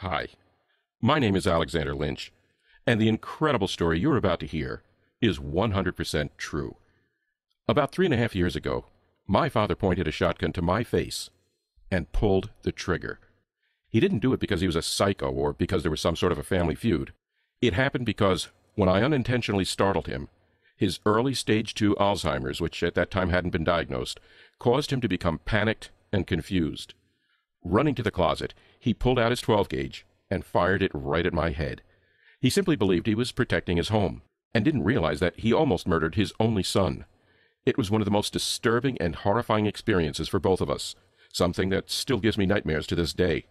Hi, my name is Alexander Lynch, and the incredible story you're about to hear is 100% true. About 3.5 years ago, my father pointed a shotgun to my face and pulled the trigger. He didn't do it because he was a psycho or because there was some sort of a family feud. It happened because, when I unintentionally startled him, his early stage 2 Alzheimer's, which at that time hadn't been diagnosed, caused him to become panicked and confused. Running to the closet, he pulled out his 12 gauge and fired it right at my head. He simply believed he was protecting his home, and didn't realize that he almost murdered his only son. It was one of the most disturbing and horrifying experiences for both of us, something that still gives me nightmares to this day.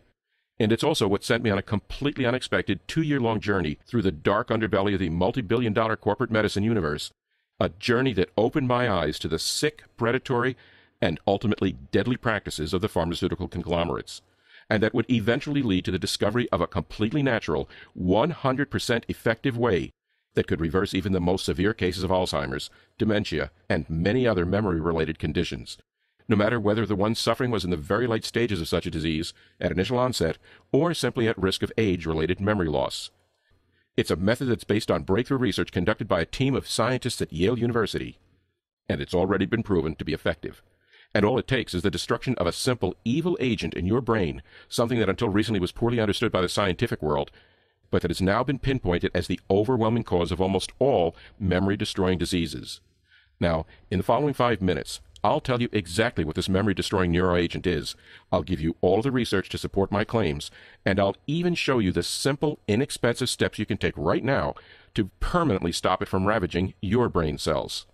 And it's also what sent me on a completely unexpected 2-year-long journey through the dark underbelly of the multi-billion-dollar corporate medicine universe, a journey that opened my eyes to the sick, predatory, and ultimately deadly practices of the pharmaceutical conglomerates, and that would eventually lead to the discovery of a completely natural, 100% effective way that could reverse even the most severe cases of Alzheimer's, dementia, and many other memory-related conditions, no matter whether the one suffering was in the very late stages of such a disease, at initial onset, or simply at risk of age-related memory loss. It's a method that's based on breakthrough research conducted by a team of scientists at Yale University, and it's already been proven to be effective. And all it takes is the destruction of a simple evil agent in your brain, something that until recently was poorly understood by the scientific world, but that has now been pinpointed as the overwhelming cause of almost all memory-destroying diseases. Now, in the following 5 minutes, I'll tell you exactly what this memory-destroying neuroagent is. I'll give you all the research to support my claims, and I'll even show you the simple, inexpensive steps you can take right now to permanently stop it from ravaging your brain cells.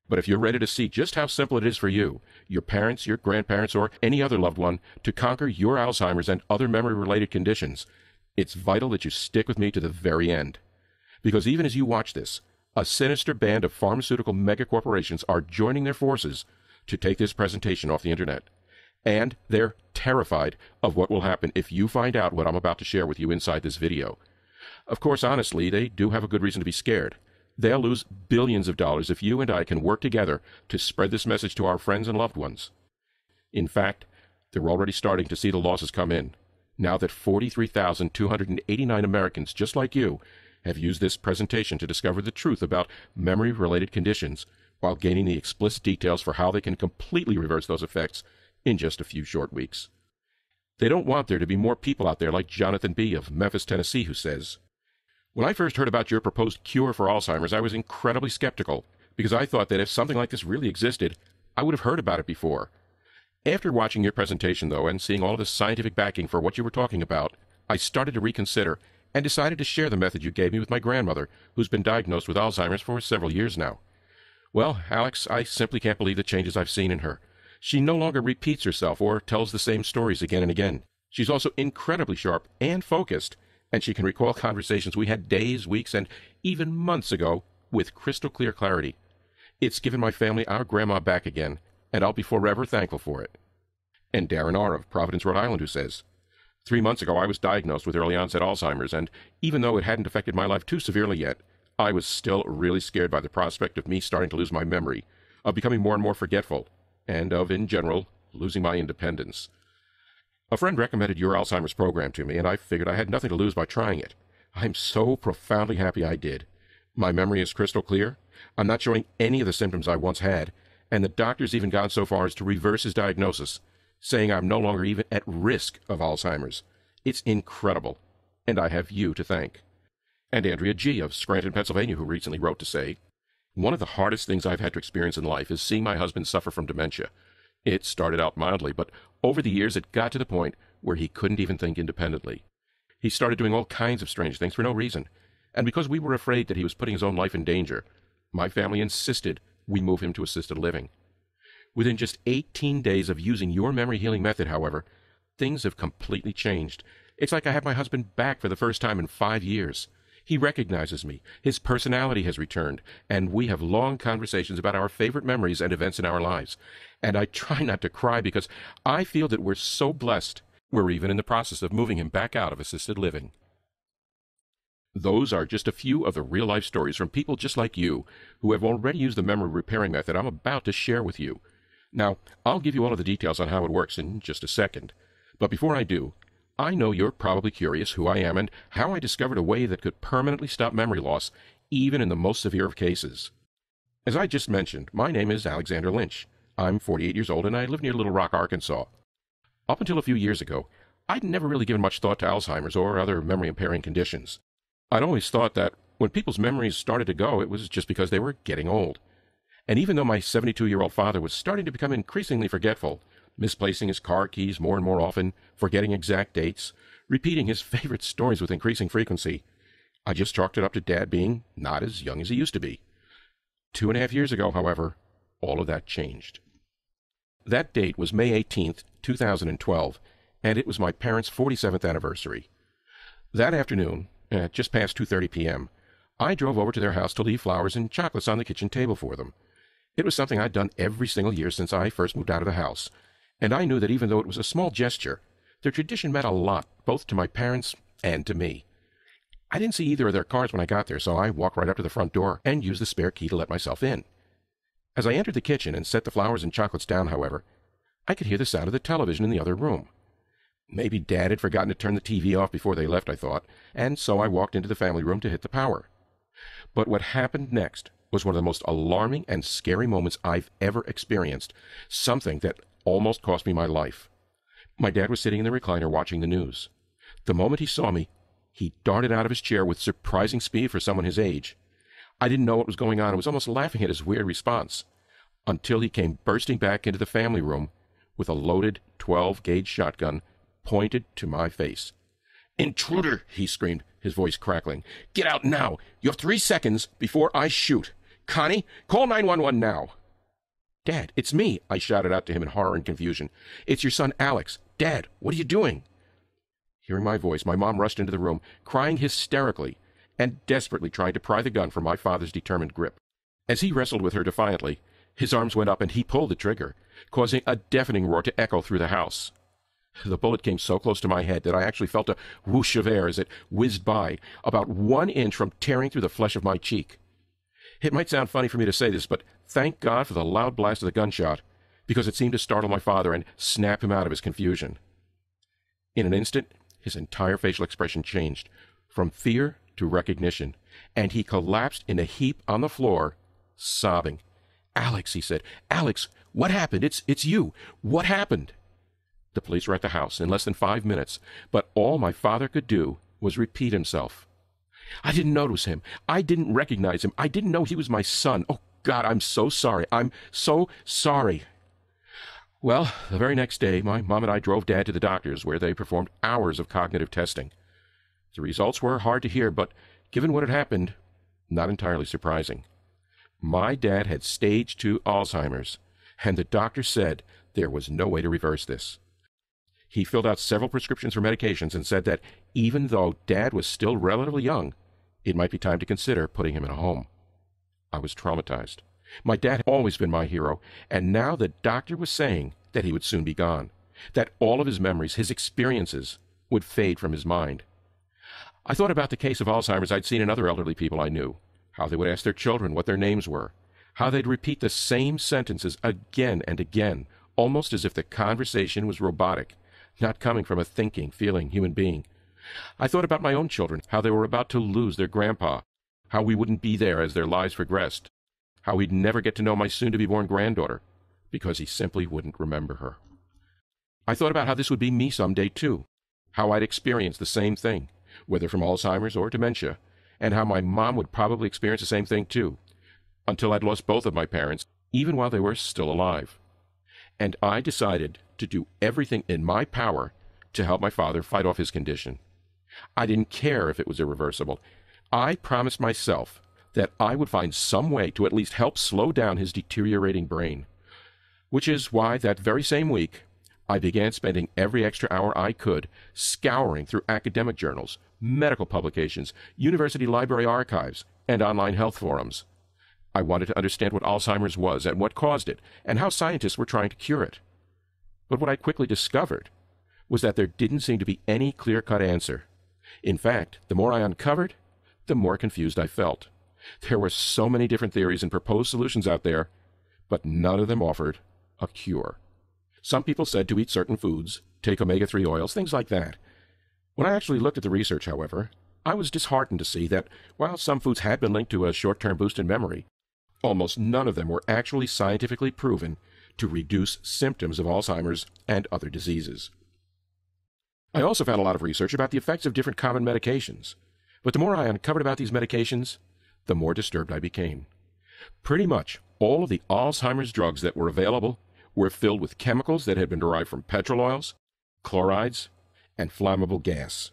But if you're ready to see just how simple it is for you, your parents, your grandparents, or any other loved one to conquer your Alzheimer's and other memory-related conditions, it's vital that you stick with me to the very end. Because even as you watch this, a sinister band of pharmaceutical megacorporations are joining their forces to take this presentation off the internet. And they're terrified of what will happen if you find out what I'm about to share with you inside this video. Of course, honestly, they do have a good reason to be scared. They'll lose billions of dollars if you and I can work together to spread this message to our friends and loved ones. In fact, they're already starting to see the losses come in, now that 43,289 Americans just like you have used this presentation to discover the truth about memory-related conditions, while gaining the explicit details for how they can completely reverse those effects in just a few short weeks. They don't want there to be more people out there like Jonathan B. of Memphis, Tennessee, who says, "When I first heard about your proposed cure for Alzheimer's, I was incredibly skeptical, because I thought that if something like this really existed, I would have heard about it before. After watching your presentation, though, and seeing all of the scientific backing for what you were talking about, I started to reconsider and decided to share the method you gave me with my grandmother, who's been diagnosed with Alzheimer's for several years now. Well, Alex, I simply can't believe the changes I've seen in her. She no longer repeats herself or tells the same stories again and again. She's also incredibly sharp and focused, and she can recall conversations we had days, weeks, and even months ago with crystal clear clarity. It's given my family our grandma back again, and I'll be forever thankful for it." And Darren R. of Providence, Rhode Island, who says, 3 months ago, I was diagnosed with early onset Alzheimer's, and even though it hadn't affected my life too severely yet, I was still really scared by the prospect of me starting to lose my memory, of becoming more and more forgetful, and of, in general, losing my independence. A friend recommended your Alzheimer's program to me, and I figured I had nothing to lose by trying it. I'm so profoundly happy I did. My memory is crystal clear. I'm not showing any of the symptoms I once had, and the doctor's even gone so far as to reverse his diagnosis, saying I'm no longer even at risk of Alzheimer's. It's incredible, and I have you to thank. And Andrea G. of Scranton, Pennsylvania, who recently wrote to say, "One of the hardest things I've had to experience in life is seeing my husband suffer from dementia. It started out mildly, but over the years it got to the point where he couldn't even think independently. He started doing all kinds of strange things for no reason, and because we were afraid that he was putting his own life in danger, my family insisted we move him to assisted living. Within just 18 days of using your memory healing method, however, things have completely changed. It's like I have my husband back for the first time in 5 years. He recognizes me, his personality has returned, and we have long conversations about our favorite memories and events in our lives. And I try not to cry because I feel that we're so blessed. We're even in the process of moving him back out of assisted living." Those are just a few of the real-life stories from people just like you who have already used the memory repairing method I'm about to share with you. Now, I'll give you all of the details on how it works in just a second. But before I do, I know you're probably curious who I am and how I discovered a way that could permanently stop memory loss, even in the most severe of cases. As I just mentioned, my name is Alexander Lynch. I'm 48 years old and I live near Little Rock, Arkansas. Up until a few years ago, I'd never really given much thought to Alzheimer's or other memory-impairing conditions. I'd always thought that when people's memories started to go, it was just because they were getting old. And even though my 72-year-old father was starting to become increasingly forgetful, misplacing his car keys more and more often, forgetting exact dates, repeating his favorite stories with increasing frequency, I just chalked it up to Dad being not as young as he used to be. 2.5 years ago, however, all of that changed. That date was May 18th, 2012, and it was my parents' 47th anniversary. That afternoon, at just past 2:30 p.m., I drove over to their house to leave flowers and chocolates on the kitchen table for them. It was something I'd done every single year since I first moved out of the house, and I knew that even though it was a small gesture, the tradition meant a lot, both to my parents and to me. I didn't see either of their cars when I got there, so I walked right up to the front door and used the spare key to let myself in. As I entered the kitchen and set the flowers and chocolates down, however, I could hear the sound of the television in the other room. Maybe Dad had forgotten to turn the TV off before they left, I thought, and so I walked into the family room to hit the power. But what happened next was one of the most alarming and scary moments I've ever experienced, something that almost cost me my life. My dad was sitting in the recliner watching the news. The moment he saw me, he darted out of his chair with surprising speed for someone his age. I didn't know what was going on and was almost laughing at his weird response, until he came bursting back into the family room with a loaded 12-gauge shotgun pointed to my face. "Intruder!" he screamed, his voice crackling. "Get out now! You have 3 seconds before I shoot! Connie, call 911 now!" "Dad, it's me!" I shouted out to him in horror and confusion. "It's your son Alex! Dad, what are you doing?" Hearing my voice, my mom rushed into the room, crying hysterically and desperately trying to pry the gun from my father's determined grip. As he wrestled with her defiantly, his arms went up and he pulled the trigger, causing a deafening roar to echo through the house. The bullet came so close to my head that I actually felt a whoosh of air as it whizzed by, about 1 inch from tearing through the flesh of my cheek. It might sound funny for me to say this, but thank God for the loud blast of the gunshot, because it seemed to startle my father and snap him out of his confusion. In an instant, his entire facial expression changed, from fear to recognition, and he collapsed in a heap on the floor, sobbing. "Alex," he said, "Alex, what happened? It's you. What happened?" The police were at the house in less than 5 minutes, but all my father could do was repeat himself. "I didn't notice him. I didn't recognize him. I didn't know he was my son. Oh, God, I'm so sorry. I'm so sorry." Well, the very next day, my mom and I drove Dad to the doctors, where they performed hours of cognitive testing. The results were hard to hear, but given what had happened, not entirely surprising. My dad had stage 2 Alzheimer's, and the doctor said there was no way to reverse this. He filled out several prescriptions for medications and said that even though Dad was still relatively young, it might be time to consider putting him in a home. I was traumatized. My dad had always been my hero, and now the doctor was saying that he would soon be gone, that all of his memories, his experiences, would fade from his mind. I thought about the case of Alzheimer's I'd seen in other elderly people I knew, how they would ask their children what their names were, how they'd repeat the same sentences again and again, almost as if the conversation was robotic, not coming from a thinking, feeling human being. I thought about my own children, how they were about to lose their grandpa, how we wouldn't be there as their lives progressed, how we'd never get to know my soon-to-be-born granddaughter, because he simply wouldn't remember her. I thought about how this would be me someday, too, how I'd experience the same thing, whether from Alzheimer's or dementia, and how my mom would probably experience the same thing, too, until I'd lost both of my parents, even while they were still alive. And I decided to do everything in my power to help my father fight off his condition. I didn't care if it was irreversible. I promised myself that I would find some way to at least help slow down his deteriorating brain, which is why that very same week I began spending every extra hour I could scouring through academic journals, medical publications, university library archives, and online health forums. I wanted to understand what Alzheimer's was and what caused it, and how scientists were trying to cure it. But what I quickly discovered was that there didn't seem to be any clear-cut answer. In fact, the more I uncovered, the more confused I felt. There were so many different theories and proposed solutions out there, but none of them offered a cure. Some people said to eat certain foods, take omega-3 oils, things like that. When I actually looked at the research, however, I was disheartened to see that while some foods had been linked to a short-term boost in memory, almost none of them were actually scientifically proven to reduce symptoms of Alzheimer's and other diseases. I also found a lot of research about the effects of different common medications, but the more I uncovered about these medications, the more disturbed I became. Pretty much all of the Alzheimer's drugs that were available were filled with chemicals that had been derived from petrol oils, chlorides, and flammable gas.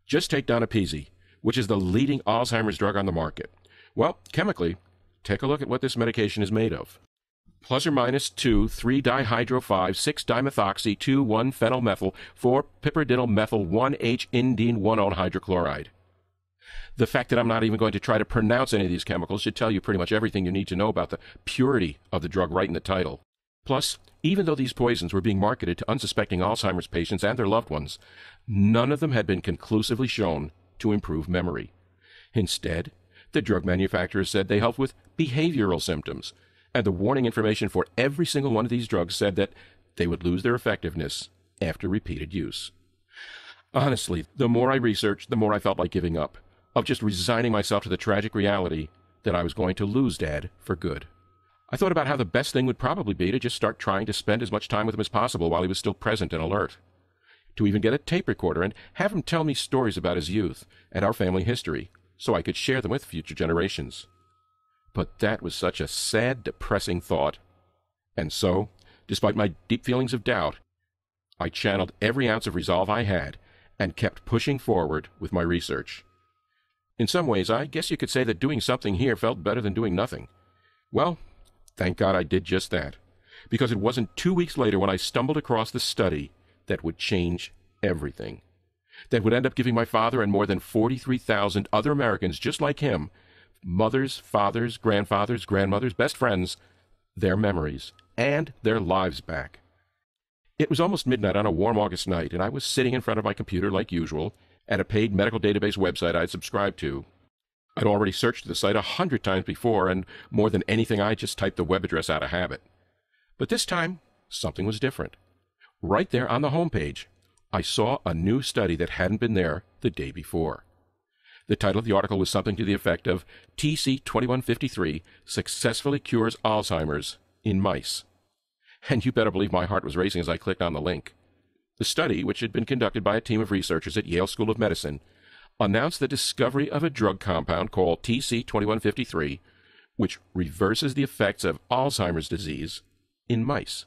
Just take donepezil, which is the leading Alzheimer's drug on the market. Well, chemically, take a look at what this medication is made of. Plus or minus 2,3-dihydro-5,6-dimethoxy-2,1-phenylmethyl 4-piperidinylmethyl-1H-indene-1-on hydrochloride. The fact that I'm not even going to try to pronounce any of these chemicals should tell you pretty much everything you need to know about the purity of the drug right in the title. Plus, even though these poisons were being marketed to unsuspecting Alzheimer's patients and their loved ones, none of them had been conclusively shown to improve memory. Instead, the drug manufacturers said they helped with behavioral symptoms, and the warning information for every single one of these drugs said that they would lose their effectiveness after repeated use. Honestly, the more I researched, the more I felt like giving up, of just resigning myself to the tragic reality that I was going to lose Dad for good. I thought about how the best thing would probably be to just start trying to spend as much time with him as possible while he was still present and alert. To even get a tape recorder and have him tell me stories about his youth and our family history, so I could share them with future generations. But that was such a sad, depressing thought. And so, despite my deep feelings of doubt, I channeled every ounce of resolve I had and kept pushing forward with my research. In some ways, I guess you could say that doing something here felt better than doing nothing. Well, thank God I did just that, because it wasn't 2 weeks later when I stumbled across the study that would change everything, that would end up giving my father and more than 43,000 other Americans just like him, mothers, fathers, grandfathers, grandmothers, best friends, their memories and their lives back. It was almost midnight on a warm August night, and I was sitting in front of my computer like usual at a paid medical database website I'd subscribed to. I'd already searched the site 100 times before, and more than anything I just typed the web address out of habit. But this time, something was different. Right there on the homepage, I saw a new study that hadn't been there the day before. The title of the article was something to the effect of TC-2153 Successfully Cures Alzheimer's in Mice. And you better believe my heart was racing as I clicked on the link. The study, which had been conducted by a team of researchers at Yale School of Medicine, announced the discovery of a drug compound called TC-2153, which reverses the effects of Alzheimer's disease in mice.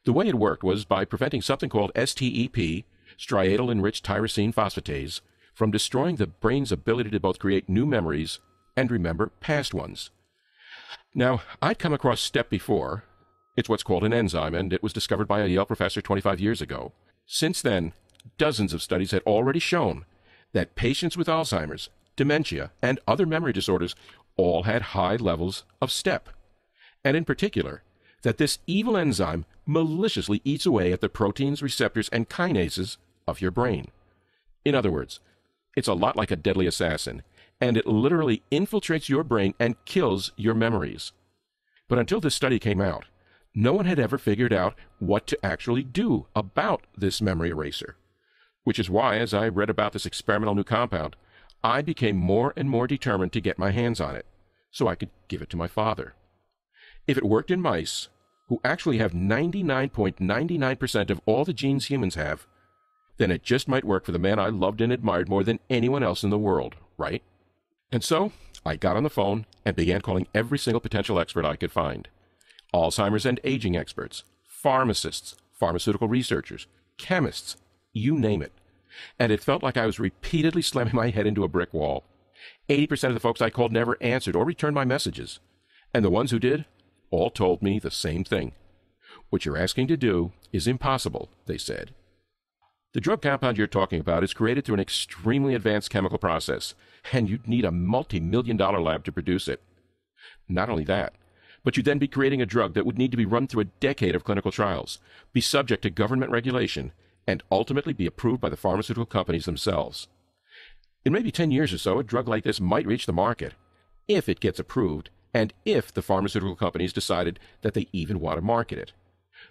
The way it worked was by preventing something called STEP, striatal-enriched tyrosine phosphatase, from destroying the brain's ability to both create new memories and remember past ones. Now, I'd come across STEP before. It's what's called an enzyme, and it was discovered by a Yale professor 25 years ago. Since then, dozens of studies had already shown that patients with Alzheimer's, dementia, and other memory disorders all had high levels of STEP, and in particular, that this evil enzyme maliciously eats away at the proteins, receptors, and kinases of your brain. In other words, it's a lot like a deadly assassin, and it literally infiltrates your brain and kills your memories. But until this study came out, no one had ever figured out what to actually do about this memory eraser. Which is why, as I read about this experimental new compound, I became more and more determined to get my hands on it, so I could give it to my father. If it worked in mice, who actually have 99.99% of all the genes humans have, then it just might work for the man I loved and admired more than anyone else in the world, right? And so, I got on the phone and began calling every single potential expert I could find. Alzheimer's and aging experts, pharmacists, pharmaceutical researchers, chemists, you name it. And it felt like I was repeatedly slamming my head into a brick wall. 80% of the folks I called never answered or returned my messages. And the ones who did, all told me the same thing. What you're asking to do is impossible, they said. The drug compound you're talking about is created through an extremely advanced chemical process, and you'd need a multi-million-dollar lab to produce it. Not only that, but you'd then be creating a drug that would need to be run through a decade of clinical trials, be subject to government regulation, and ultimately be approved by the pharmaceutical companies themselves. In maybe 10 years or so, a drug like this might reach the market, if it gets approved, and if the pharmaceutical companies decided that they even want to market it.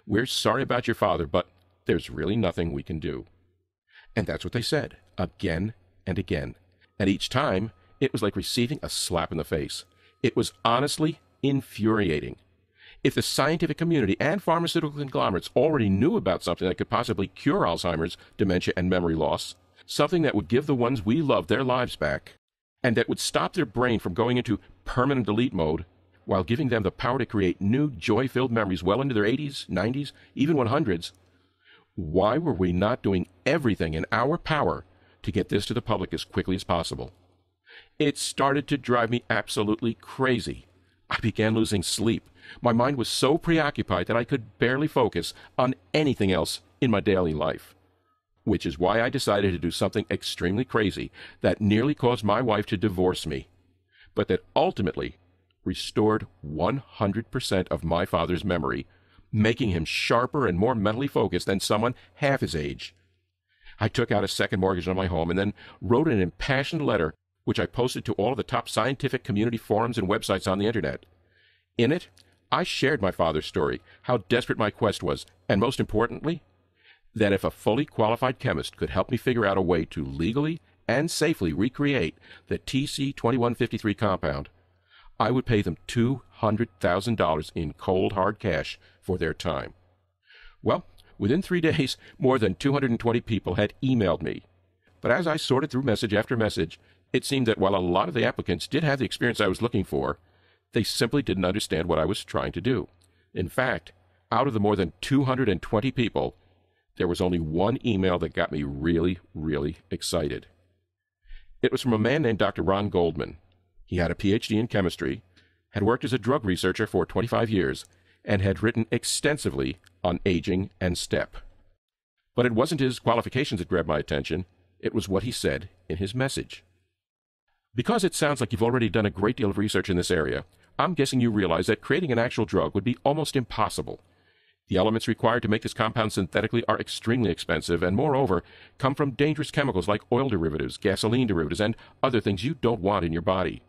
We're sorry about your father, but there's really nothing we can do. And that's what they said, again and again. And each time, it was like receiving a slap in the face. It was honestly infuriating. If the scientific community and pharmaceutical conglomerates already knew about something that could possibly cure Alzheimer's, dementia, and memory loss, something that would give the ones we love their lives back, and that would stop their brain from going into permanent delete mode, while giving them the power to create new, joy-filled memories well into their 80s, 90s, even 100s, why were we not doing everything in our power to get this to the public as quickly as possible? It started to drive me absolutely crazy. I began losing sleep. My mind was so preoccupied that I could barely focus on anything else in my daily life. Which is why I decided to do something extremely crazy that nearly caused my wife to divorce me, but that ultimately restored 100% of my father's memory, making him sharper and more mentally focused than someone half his age. I took out a second mortgage on my home and then wrote an impassioned letter, which I posted to all of the top scientific community forums and websites on the internet. In it, I shared my father's story, how desperate my quest was, and most importantly, that if a fully qualified chemist could help me figure out a way to legally and safely recreate the TC-2153 compound, I would pay them $200,000 in cold hard cash for their time. Well, within 3 days, more than 220 people had emailed me. But as I sorted through message after message, it seemed that while a lot of the applicants did have the experience I was looking for, they simply didn't understand what I was trying to do. In fact, out of the more than 220 people, there was only one email that got me really, really excited. It was from a man named Dr. Ron Goldman. He had a PhD in chemistry, had worked as a drug researcher for 25 years, and had written extensively on aging and STEP. But it wasn't his qualifications that grabbed my attention, it was what he said in his message. Because it sounds like you've already done a great deal of research in this area, I'm guessing you realize that creating an actual drug would be almost impossible. The elements required to make this compound synthetically are extremely expensive and, moreover, come from dangerous chemicals like oil derivatives, gasoline derivatives, and other things you don't want in your body.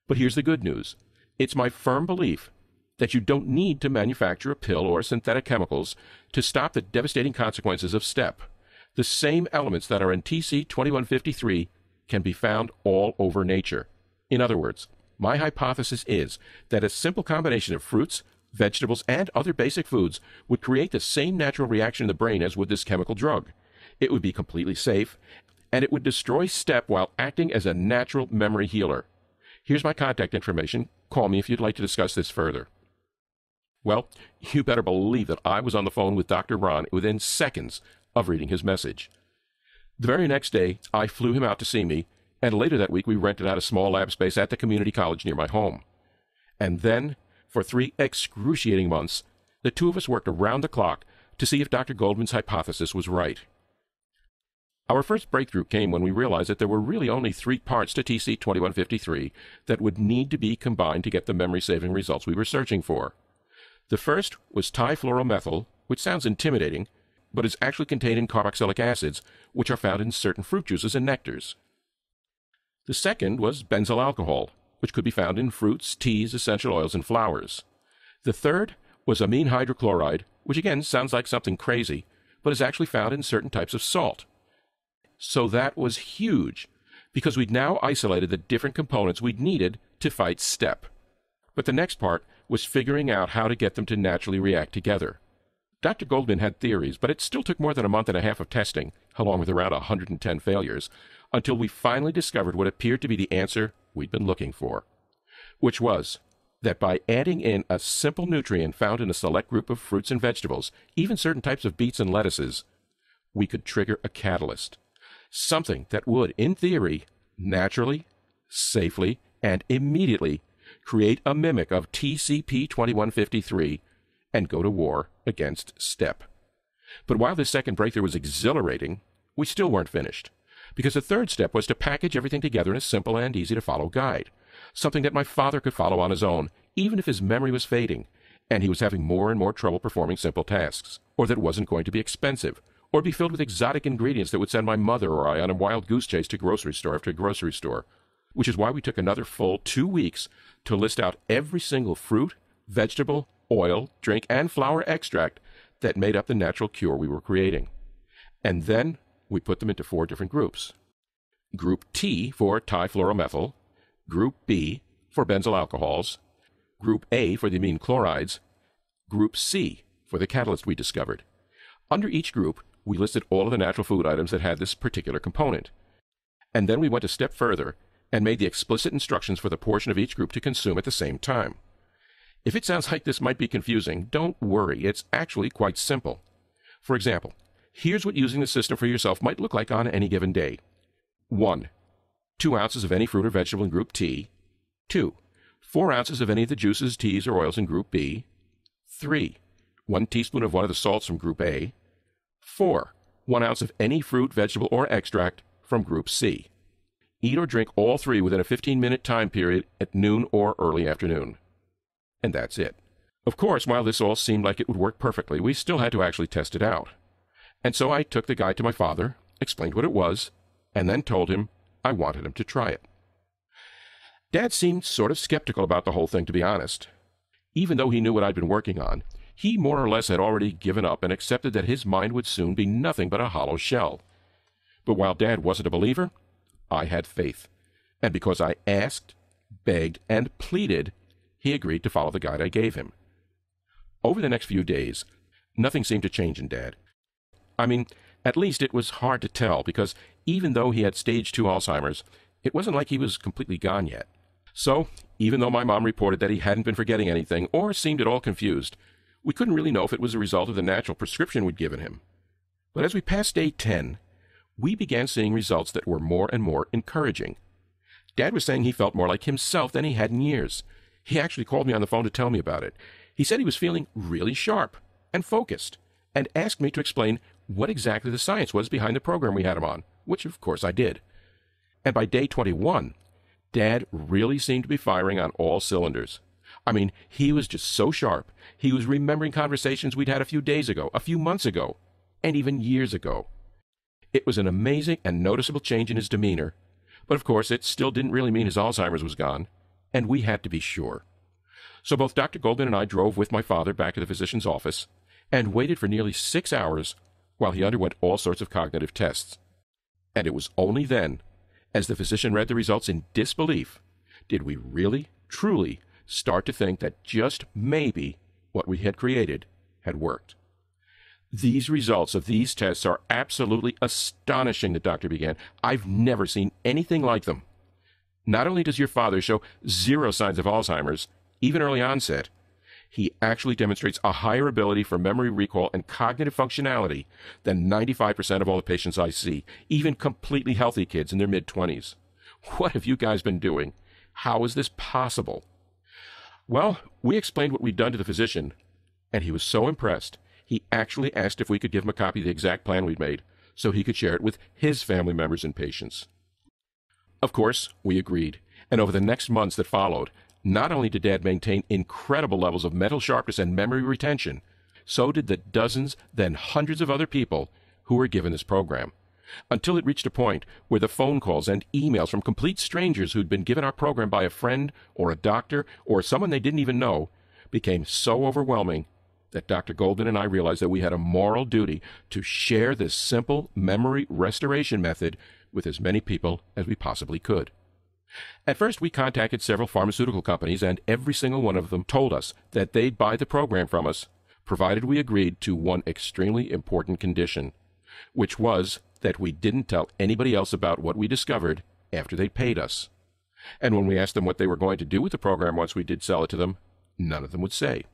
But here's the good news. It's my firm belief that you don't need to manufacture a pill or synthetic chemicals to stop the devastating consequences of STEP. The same elements that are in TC-2153 can be found all over nature. In other words, my hypothesis is that a simple combination of fruits, vegetables, and other basic foods would create the same natural reaction in the brain as would this chemical drug. It would be completely safe, and it would destroy STEP while acting as a natural memory healer. Here's my contact information. Call me if you'd like to discuss this further. Well, you better believe that I was on the phone with Dr. Ron within seconds of reading his message. The very next day, I flew him out to see me, and later that week we rented out a small lab space at the community college near my home. And then, for 3 excruciating months, the two of us worked around the clock to see if Dr. Goldman's hypothesis was right. Our first breakthrough came when we realized that there were really only 3 parts to TC-2153 that would need to be combined to get the memory-saving results we were searching for. The first was trifluoromethyl, which sounds intimidating, but is actually contained in carboxylic acids, which are found in certain fruit juices and nectars. The second was benzyl alcohol, which could be found in fruits, teas, essential oils, and flowers. The third was amine hydrochloride, which again sounds like something crazy, but is actually found in certain types of salt. So that was huge, because we'd now isolated the different components we'd needed to fight STEP. But the next part was figuring out how to get them to naturally react together. Dr. Goldman had theories, but it still took more than a month and a half of testing, along with around 110 failures, until we finally discovered what appeared to be the answer we'd been looking for, which was that by adding in a simple nutrient found in a select group of fruits and vegetables, even certain types of beets and lettuces, we could trigger a catalyst, something that would, in theory, naturally, safely, and immediately create a mimic of TCP-2153 and go to war against STEP. But while this second breakthrough was exhilarating, we still weren't finished, because the third step was to package everything together in a simple and easy-to-follow guide, something that my father could follow on his own, even if his memory was fading, and he was having more and more trouble performing simple tasks, or that wasn't going to be expensive, or be filled with exotic ingredients that would send my mother or I on a wild goose chase to grocery store after grocery store, which is why we took another full 2 weeks to list out every single fruit, vegetable, oil, drink, and flower extract that made up the natural cure we were creating. And then we put them into 4 different groups. Group T for trifluoromethyl, Group B for benzyl alcohols, Group A for the amine chlorides, Group C for the catalyst we discovered. Under each group, we listed all of the natural food items that had this particular component. And then we went a step further and made the explicit instructions for the portion of each group to consume at the same time. If it sounds like this might be confusing, don't worry, it's actually quite simple. For example, here's what using the system for yourself might look like on any given day. 1. 2 ounces of any fruit or vegetable in Group T. 2. 4 ounces of any of the juices, teas, or oils in Group B. 3. 1 teaspoon of one of the salts from Group A. 4. 1 ounce of any fruit, vegetable, or extract from Group C. Eat or drink all 3 within a 15-minute time period at noon or early afternoon. And that's it. Of course, while this all seemed like it would work perfectly, we still had to actually test it out. And so I took the guide to my father, explained what it was, and then told him I wanted him to try it. Dad seemed sort of skeptical about the whole thing, to be honest. Even though he knew what I'd been working on, he more or less had already given up and accepted that his mind would soon be nothing but a hollow shell. But while Dad wasn't a believer, I had faith. And because I asked, begged, and pleaded, he agreed to follow the guide I gave him. Over the next few days, nothing seemed to change in Dad. I mean, at least it was hard to tell, because even though he had stage 2 Alzheimer's, it wasn't like he was completely gone yet. So, even though my mom reported that he hadn't been forgetting anything or seemed at all confused, we couldn't really know if it was a result of the natural prescription we'd given him. But as we passed day 10, we began seeing results that were more and more encouraging. Dad was saying he felt more like himself than he had in years. He actually called me on the phone to tell me about it. He said he was feeling really sharp and focused, and asked me to explain what exactly the science was behind the program we had him on, which of course I did. And by day 21, Dad really seemed to be firing on all cylinders. I mean, he was just so sharp. He was remembering conversations we'd had a few days ago, a few months ago, and even years ago. It was an amazing and noticeable change in his demeanor, but of course it still didn't really mean his Alzheimer's was gone, and we had to be sure. So both Dr. Goldman and I drove with my father back to the physician's office and waited for nearly 6 hours while he underwent all sorts of cognitive tests. And it was only then, as the physician read the results in disbelief, did we really, truly start to think that just maybe what we had created had worked. These results of these tests are absolutely astonishing, the doctor began. I've never seen anything like them. Not only does your father show 0 signs of Alzheimer's, even early onset, he actually demonstrates a higher ability for memory recall and cognitive functionality than 95% of all the patients I see, even completely healthy kids in their mid-20s. What have you guys been doing? How is this possible? Well, we explained what we'd done to the physician, and he was so impressed, he actually asked if we could give him a copy of the exact plan we'd made, so he could share it with his family members and patients. Of course, we agreed, and over the next months that followed, not only did Dad maintain incredible levels of mental sharpness and memory retention, so did the dozens, then hundreds of other people who were given this program, until it reached a point where the phone calls and emails from complete strangers who'd been given our program by a friend or a doctor or someone they didn't even know became so overwhelming that Dr. Golden and I realized that we had a moral duty to share this simple memory restoration method with as many people as we possibly could. At first, we contacted several pharmaceutical companies, and every single one of them told us that they'd buy the program from us, provided we agreed to one extremely important condition, which was that we didn't tell anybody else about what we discovered after they paid us. And when we asked them what they were going to do with the program once we did sell it to them, none of them would say.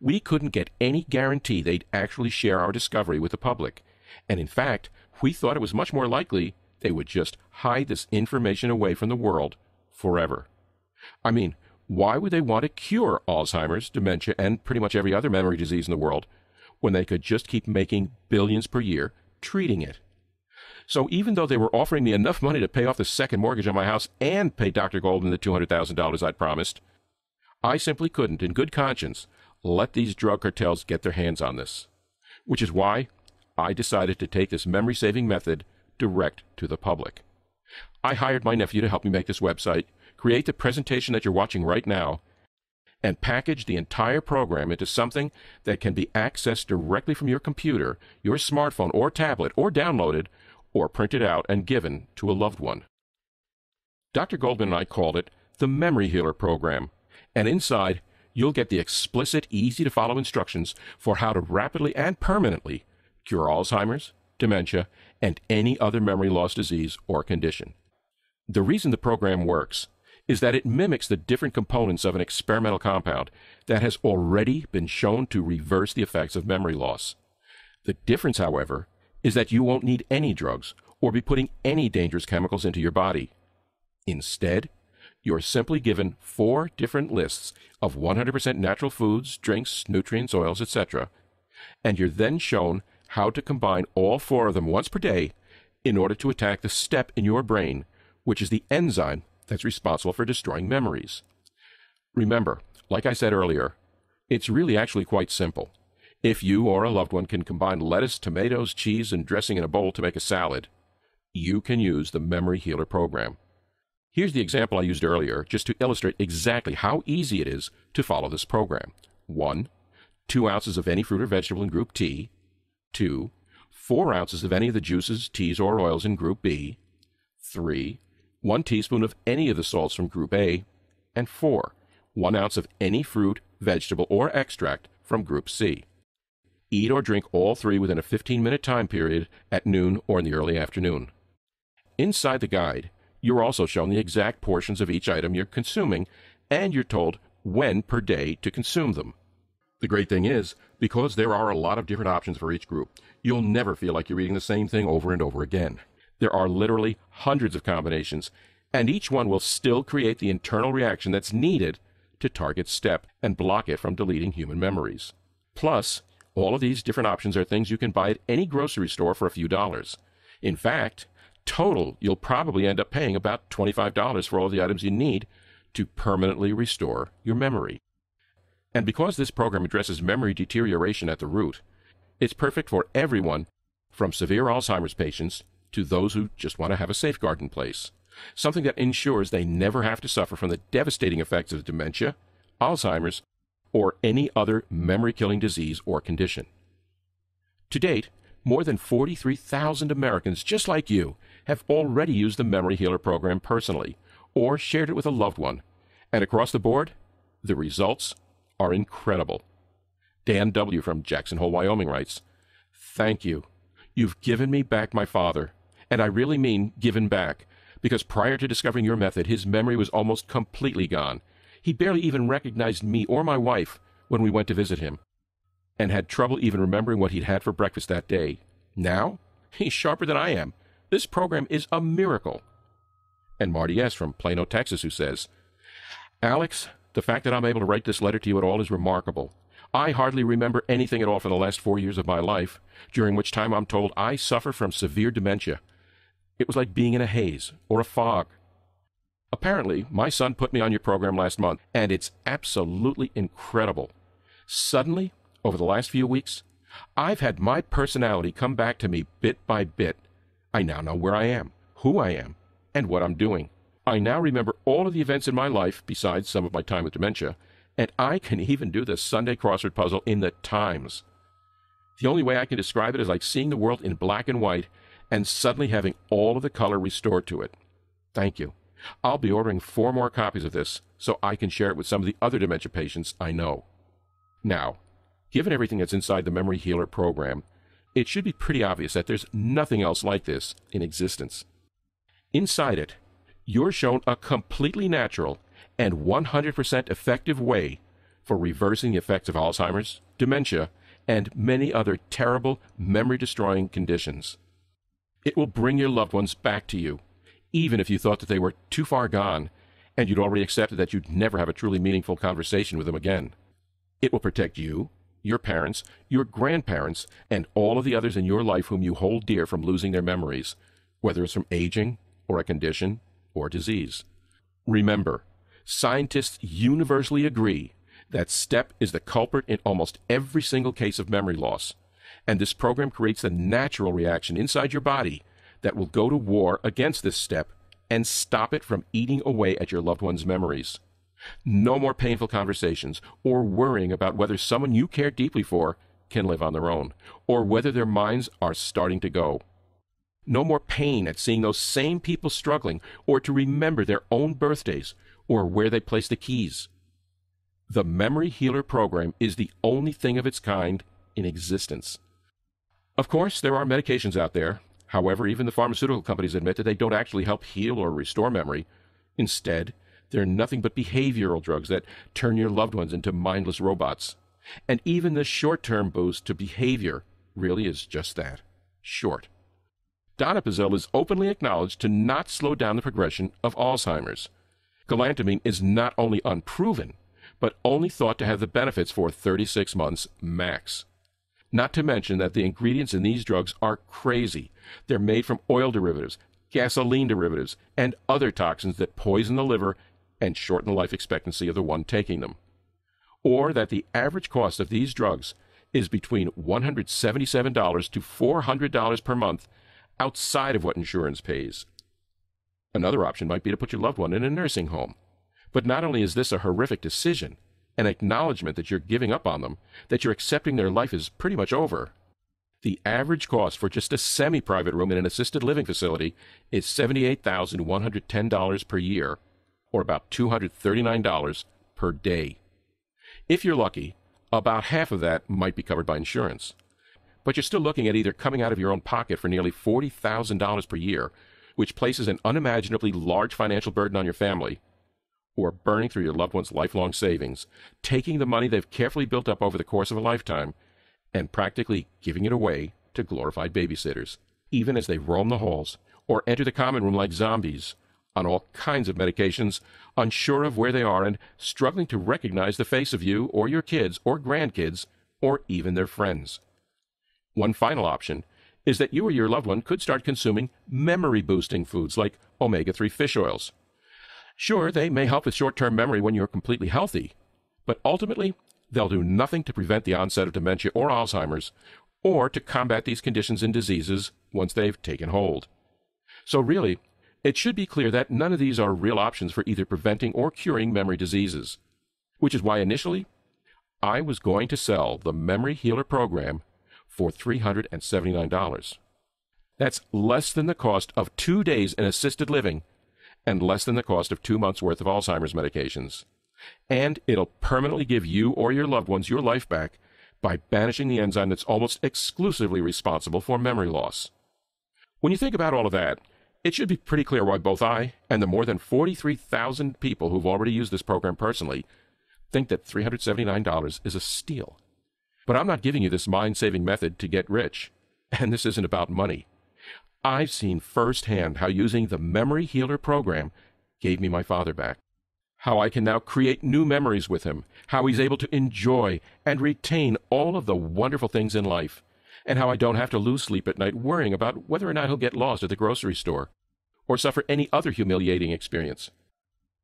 We couldn't get any guarantee they'd actually share our discovery with the public, and in fact, we thought it was much more likely they would just hide this information away from the world forever. I mean, why would they want to cure Alzheimer's, dementia, and pretty much every other memory disease in the world when they could just keep making billions per year treating it? So even though they were offering me enough money to pay off the second mortgage on my house and pay Dr. Golden the $200,000 I'd promised, I simply couldn't, in good conscience, let these drug cartels get their hands on this. Which is why I decided to take this memory-saving method direct to the public. I hired my nephew to help me make this website, create the presentation that you're watching right now, and package the entire program into something that can be accessed directly from your computer, your smartphone or tablet, or downloaded, or printed out and given to a loved one. Dr. Goldman and I called it the Memory Healer Program, and inside you'll get the explicit, easy-to-follow instructions for how to rapidly and permanently cure Alzheimer's, dementia, and any other memory loss disease or condition. The reason the program works is that it mimics the different components of an experimental compound that has already been shown to reverse the effects of memory loss. The difference, however, is that you won't need any drugs or be putting any dangerous chemicals into your body. Instead, you're simply given 4 different lists of 100% natural foods, drinks, nutrients, oils, etc., and you're then shown how to combine all 4 of them once per day in order to attack the step in your brain, which is the enzyme that's responsible for destroying memories. Remember, like I said earlier, it's really actually quite simple. If you or a loved one can combine lettuce, tomatoes, cheese, and dressing in a bowl to make a salad, you can use the Memory Healer Program. Here's the example I used earlier, just to illustrate exactly how easy it is to follow this program. 1. 2 ounces of any fruit or vegetable in Group T. 2. 4 ounces of any of the juices, teas, or oils in Group B. 3. 1 teaspoon of any of the salts from Group A. And 4. 1 ounce of any fruit, vegetable, or extract from Group C. Eat or drink all 3 within a 15-minute time period at noon or in the early afternoon. Inside the guide, you're also shown the exact portions of each item you're consuming, and you're told when per day to consume them. The great thing is, because there are a lot of different options for each group, you'll never feel like you're eating the same thing over and over again. There are literally hundreds of combinations, and each one will still create the internal reaction that's needed to target STEP and block it from deleting human memories. Plus, all of these different options are things you can buy at any grocery store for a few dollars. In fact, total, you'll probably end up paying about $25 for all the items you need to permanently restore your memory. And because this program addresses memory deterioration at the root, it's perfect for everyone from severe Alzheimer's patients to those who just want to have a safeguard in place, something that ensures they never have to suffer from the devastating effects of dementia, Alzheimer's, or any other memory-killing disease or condition. To date, more than 43,000 Americans just like you have already used the Memory Healer Program personally or shared it with a loved one, and across the board, the results are incredible. Dan W. from Jackson Hole, Wyoming writes, "Thank you. You've given me back my father, and I really mean given back, because prior to discovering your method, his memory was almost completely gone. He barely even recognized me or my wife when we went to visit him, and had trouble even remembering what he'd had for breakfast that day. Now, he's sharper than I am. This program is a miracle." And Marty S. from Plano, Texas, who says, "Alex, the fact that I'm able to write this letter to you at all is remarkable. I hardly remember anything at all for the last 4 years of my life, during which time I'm told I suffer from severe dementia. It was like being in a haze or a fog. Apparently, my son put me on your program last month, and it's absolutely incredible. Suddenly, over the last few weeks, I've had my personality come back to me bit by bit. I now know where I am, who I am, and what I'm doing. I now remember all of the events in my life, besides some of my time with dementia, and I can even do the Sunday crossword puzzle in the Times. The only way I can describe it is like seeing the world in black and white and suddenly having all of the color restored to it. Thank you. I'll be ordering 4 more copies of this so I can share it with some of the other dementia patients I know." Now, given everything that's inside the Memory Healer Program, it should be pretty obvious that there's nothing else like this in existence. Inside it, you're shown a completely natural and 100% effective way for reversing the effects of Alzheimer's, dementia, and many other terrible memory-destroying conditions. It will bring your loved ones back to you, even if you thought that they were too far gone and you'd already accepted that you'd never have a truly meaningful conversation with them again. It will protect you, your parents, your grandparents, and all of the others in your life whom you hold dear from losing their memories, whether it's from aging or a condition or disease. Remember, scientists universally agree that STEP is the culprit in almost every single case of memory loss, and this program creates a natural reaction inside your body that will go to war against this STEP and stop it from eating away at your loved one's memories. No more painful conversations or worrying about whether someone you care deeply for can live on their own, or whether their minds are starting to go. No more pain at seeing those same people struggling, or to remember their own birthdays, or where they placed the keys. The Memory Healer program is the only thing of its kind in existence. Of course, there are medications out there. However, even the pharmaceutical companies admit that they don't actually help heal or restore memory. Instead, they're nothing but behavioral drugs that turn your loved ones into mindless robots. And even the short-term boost to behavior really is just that, short. Donepezil is openly acknowledged to not slow down the progression of Alzheimer's. Galantamine is not only unproven, but only thought to have the benefits for 36 months max. Not to mention that the ingredients in these drugs are crazy. They're made from oil derivatives, gasoline derivatives, and other toxins that poison the liver and shorten the life expectancy of the one taking them. Or that the average cost of these drugs is between $177 to $400 per month outside of what insurance pays. Another option might be to put your loved one in a nursing home. But not only is this a horrific decision, an acknowledgement that you're giving up on them, that you're accepting their life is pretty much over. The average cost for just a semi-private room in an assisted living facility is $78,110 per year, or about $239 per day. If you're lucky, about half of that might be covered by insurance. But you're still looking at either coming out of your own pocket for nearly $40,000 per year, which places an unimaginably large financial burden on your family, or burning through your loved one's lifelong savings, taking the money they've carefully built up over the course of a lifetime, and practically giving it away to glorified babysitters, even as they roam the halls or enter the common room like zombies, on all kinds of medications, unsure of where they are and struggling to recognize the face of you or your kids or grandkids or even their friends. One final option is that you or your loved one could start consuming memory-boosting foods like omega-3 fish oils. Sure, they may help with short-term memory when you're completely healthy, but ultimately, they'll do nothing to prevent the onset of dementia or Alzheimer's, or to combat these conditions and diseases once they've taken hold. So really, it should be clear that none of these are real options for either preventing or curing memory diseases, which is why initially, I was going to sell the Memory Healer program for $379. That's less than the cost of 2 days in assisted living and less than the cost of 2 months' worth of Alzheimer's medications. And it'll permanently give you or your loved ones your life back by banishing the enzyme that's almost exclusively responsible for memory loss. When you think about all of that, it should be pretty clear why both I and the more than 43,000 people who've already used this program personally think that $379 is a steal. But I'm not giving you this mind-saving method to get rich, and this isn't about money. I've seen firsthand how using the Memory Healer program gave me my father back, how I can now create new memories with him, how he's able to enjoy and retain all of the wonderful things in life, and how I don't have to lose sleep at night worrying about whether or not he'll get lost at the grocery store or suffer any other humiliating experience.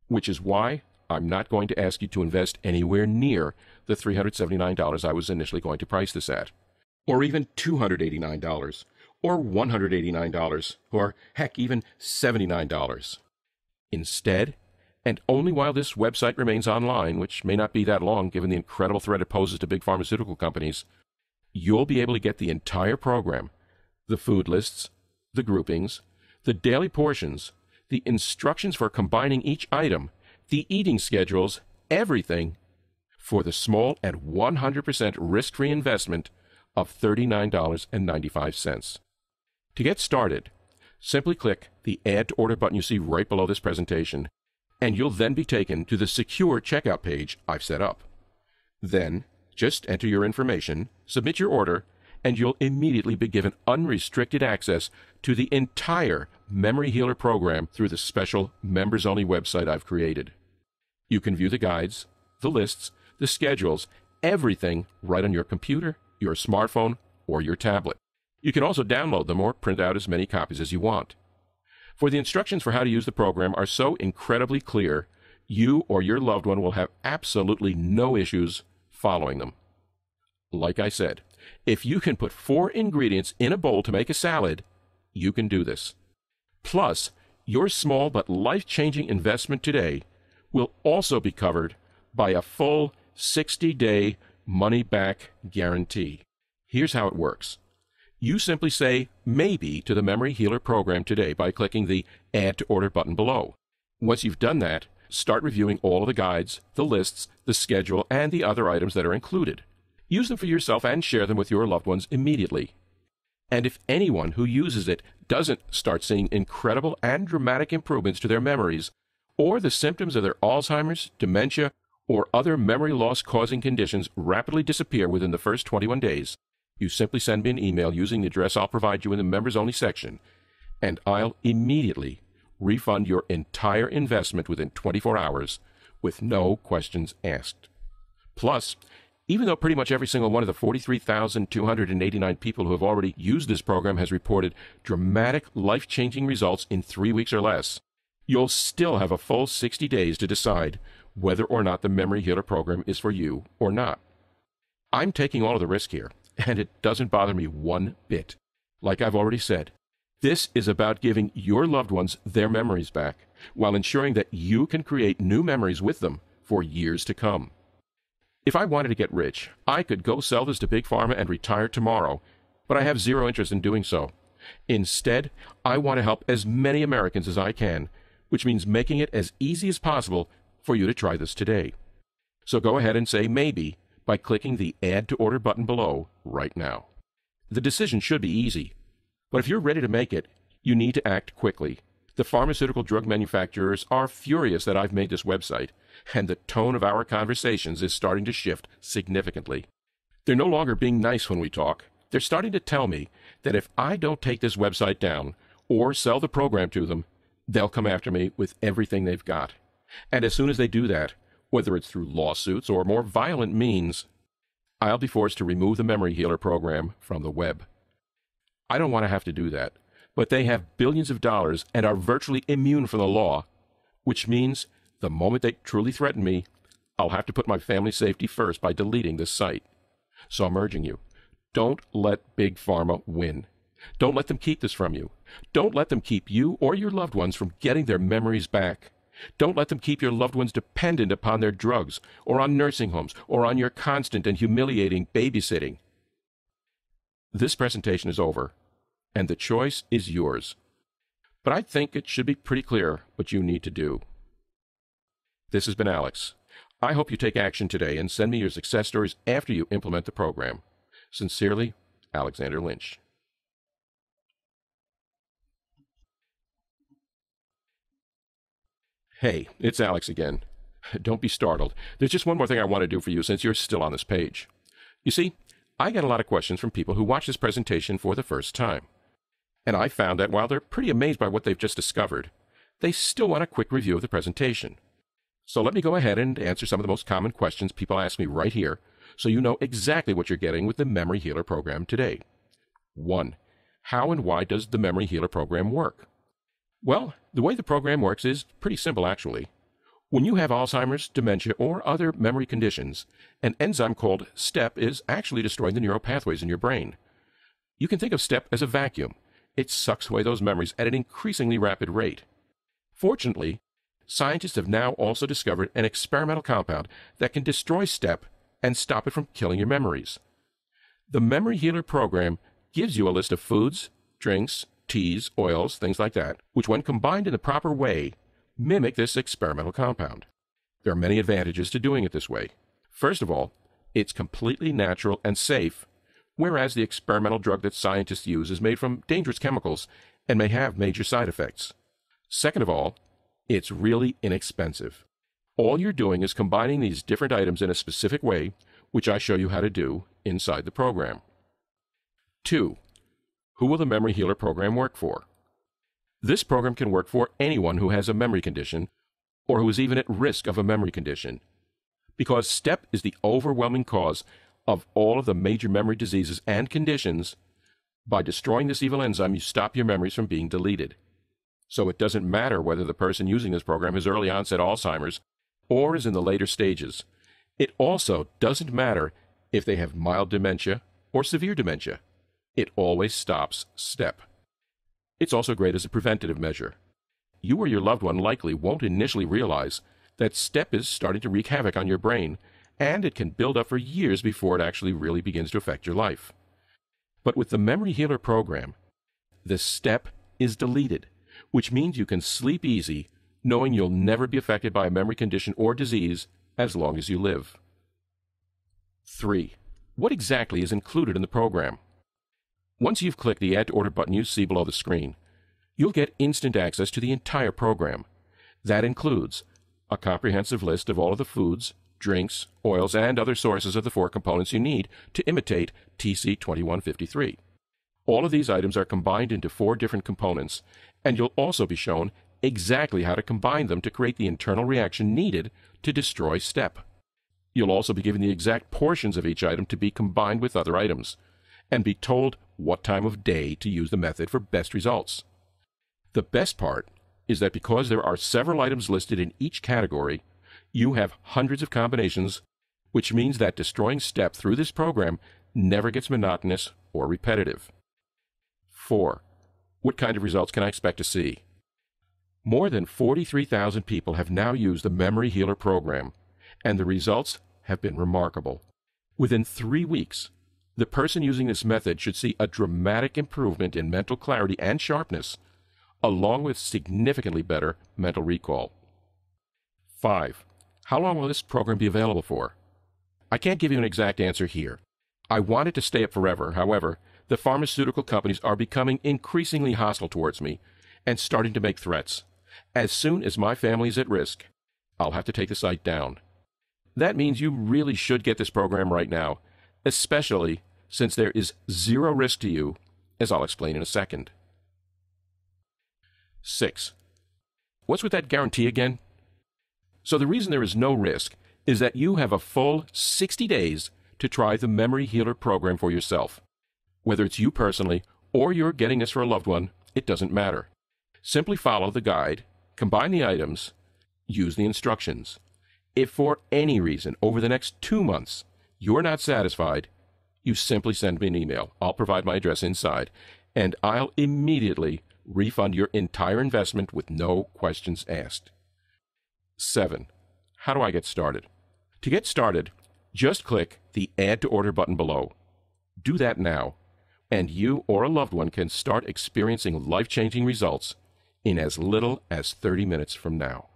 Which is why I'm not going to ask you to invest anywhere near the $379 I was initially going to price this at, or even $289, or $189, or heck, even $79. Instead, and only while this website remains online, which may not be that long given the incredible threat it poses to big pharmaceutical companies, you'll be able to get the entire program, the food lists, the groupings, the daily portions, the instructions for combining each item, the eating schedules, everything, for the small and 100% risk-free investment of $39.95. To get started, simply click the Add to Order button you see right below this presentation, and you'll then be taken to the secure checkout page I've set up. Then, just enter your information, submit your order, and you'll immediately be given unrestricted access to the entire Memory Healer program through the special members-only website I've created. You can view the guides, the lists, the schedules, everything right on your computer, your smartphone, or your tablet. You can also download them or print out as many copies as you want. For the instructions for how to use the program are so incredibly clear, you or your loved one will have absolutely no issues following them. Like I said, if you can put 4 ingredients in a bowl to make a salad, you can do this. Plus, your small but life-changing investment today will also be covered by a full 60-day money-back guarantee. Here's how it works. You simply say maybe to the Memory Healer program today by clicking the Add to Order button below. Once you've done that, start reviewing all of the guides, the lists, the schedule, and the other items that are included. Use them for yourself and share them with your loved ones immediately. And if anyone who uses it doesn't start seeing incredible and dramatic improvements to their memories, or the symptoms of their Alzheimer's, dementia, or other memory loss causing conditions rapidly disappear within the first 21 days, you simply send me an email using the address I'll provide you in the members only section, and I'll immediately refund your entire investment within 24 hours with no questions asked. Plus, even though pretty much every single one of the 43,289 people who have already used this program has reported dramatic, life-changing results in 3 weeks or less, you'll still have a full 60 days to decide whether or not the Memory Healer program is for you or not. I'm taking all of the risk here, and it doesn't bother me one bit. Like I've already said, this is about giving your loved ones their memories back, while ensuring that you can create new memories with them for years to come. If I wanted to get rich, I could go sell this to Big Pharma and retire tomorrow, but I have zero interest in doing so. Instead, I want to help as many Americans as I can, which means making it as easy as possible for you to try this today. So go ahead and say maybe by clicking the Add to Order button below right now. The decision should be easy, but if you're ready to make it, you need to act quickly. The pharmaceutical drug manufacturers are furious that I've made this website, and the tone of our conversations is starting to shift significantly. They're no longer being nice when we talk. They're starting to tell me that if I don't take this website down or sell the program to them, they'll come after me with everything they've got. And as soon as they do that, whether it's through lawsuits or more violent means, I'll be forced to remove the Memory Healer program from the web. I don't want to have to do that, but they have billions of dollars and are virtually immune from the law, which means the moment they truly threaten me, I'll have to put my family's safety first by deleting this site. So I'm urging you, don't let Big Pharma win. Don't let them keep this from you. Don't let them keep you or your loved ones from getting their memories back. Don't let them keep your loved ones dependent upon their drugs, or on nursing homes, or on your constant and humiliating babysitting. This presentation is over, and the choice is yours. But I think it should be pretty clear what you need to do. This has been Alex. I hope you take action today and send me your success stories after you implement the program. Sincerely, Alexander Lynch. Hey, it's Alex again. Don't be startled. There's just one more thing I want to do for you since you're still on this page. You see, I get a lot of questions from people who watch this presentation for the first time. And I found that while they're pretty amazed by what they've just discovered, they still want a quick review of the presentation. So let me go ahead and answer some of the most common questions people ask me right here, so you know exactly what you're getting with the Memory Healer program today. 1. How and why does the Memory Healer program work? Well, the way the program works is pretty simple, actually. When you have Alzheimer's, dementia, or other memory conditions, an enzyme called STEP is actually destroying the neural pathways in your brain. You can think of STEP as a vacuum. It sucks away those memories at an increasingly rapid rate. Fortunately, scientists have now also discovered an experimental compound that can destroy STEP and stop it from killing your memories. The Memory Healer program gives you a list of foods, drinks, teas, oils, things like that, which when combined in the proper way, mimic this experimental compound. There are many advantages to doing it this way. First of all, it's completely natural and safe, whereas the experimental drug that scientists use is made from dangerous chemicals and may have major side effects. Second of all, it's really inexpensive. All you're doing is combining these different items in a specific way, which I show you how to do inside the program. 2. Who will the Memory Healer program work for? This program can work for anyone who has a memory condition or who is even at risk of a memory condition, because STEP is the overwhelming cause of all of the major memory diseases and conditions. By destroying this evil enzyme, you stop your memories from being deleted. So it doesn't matter whether the person using this program has early onset Alzheimer's or is in the later stages. It also doesn't matter if they have mild dementia or severe dementia. It always stops STEP. It's also great as a preventative measure. You or your loved one likely won't initially realize that STEP is starting to wreak havoc on your brain, and it can build up for years before it actually really begins to affect your life. But with the Memory Healer program, the step is deleted, which means you can sleep easy knowing you'll never be affected by a memory condition or disease as long as you live. 3. What exactly is included in the program? Once you've clicked the Add to Order button you see below the screen, you'll get instant access to the entire program. That includes a comprehensive list of all of the foods, drinks, oils, and other sources of the 4 components you need to imitate TC2153. All of these items are combined into 4 different components, and you'll also be shown exactly how to combine them to create the internal reaction needed to destroy STEP. You'll also be given the exact portions of each item to be combined with other items, and be told what time of day to use the method for best results. The best part is that because there are several items listed in each category, you have hundreds of combinations, which means that destroying STEP through this program never gets monotonous or repetitive. 4. What kind of results can I expect to see? More than 43,000 people have now used the Memory Healer program, and the results have been remarkable. Within 3 weeks, the person using this method should see a dramatic improvement in mental clarity and sharpness, along with significantly better mental recall. 5. How long will this program be available for? I can't give you an exact answer here. I want it to stay up forever. However, the pharmaceutical companies are becoming increasingly hostile towards me and starting to make threats. As soon as my family is at risk, I'll have to take the site down. That means you really should get this program right now, especially since there is zero risk to you, as I'll explain in a second. 6. What's with that guarantee again? So the reason there is no risk is that you have a full 60 days to try the Memory Healer program for yourself. Whether it's you personally or you're getting this for a loved one, it doesn't matter. Simply follow the guide, combine the items, use the instructions. If for any reason over the next 2 months you're not satisfied, you simply send me an email. I'll provide my address inside, and I'll immediately refund your entire investment with no questions asked. 7. How do I get started? To get started, just click the Add to Order button below. Do that now, and you or a loved one can start experiencing life-changing results in as little as 30 minutes from now.